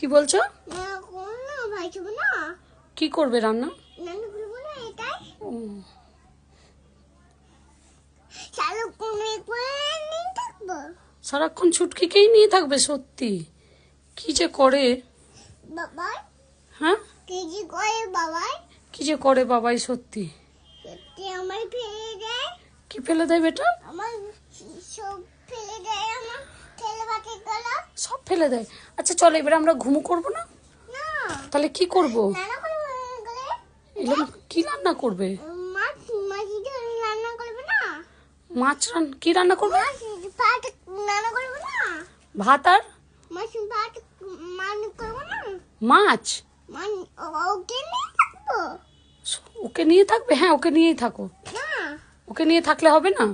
কি বলছো? না কি করবে রান্না? রান্না করবো না এটাই ও, সারাক্ষণ ছুটকিকেই নিয়ে থাকবে সত্যি। কি যে করে। বাবাই হ্যাঁ, কেজি করে বাবাই কি যে করে বাবাই সত্যি। সত্যি আমার ফেলে দেয় কি ফেলে দেয় বেটা? আমার সব ফেলে দেয় আমার খেলে বাকি গলা সব ফেলে দেয়। আচ্ছা চলো এবার আমরা ঘুমো করবো না? না তাহলে কি করব? রান্না করবো গেলে এলাম কি রান্না করবে? মাছ মাছি রান্না করবে না কি রান্না করবে? মাছ ভাত রান্না করবো না ভাত আর মাছ ভাত মান করবো না মাছ। মান ওকে নিয়ে থাকবো ওকে নিয়ে থাকবে? হ্যাঁ ওকে নিয়েই থাকো। না ওকে নিয়ে থাকলে হবে না?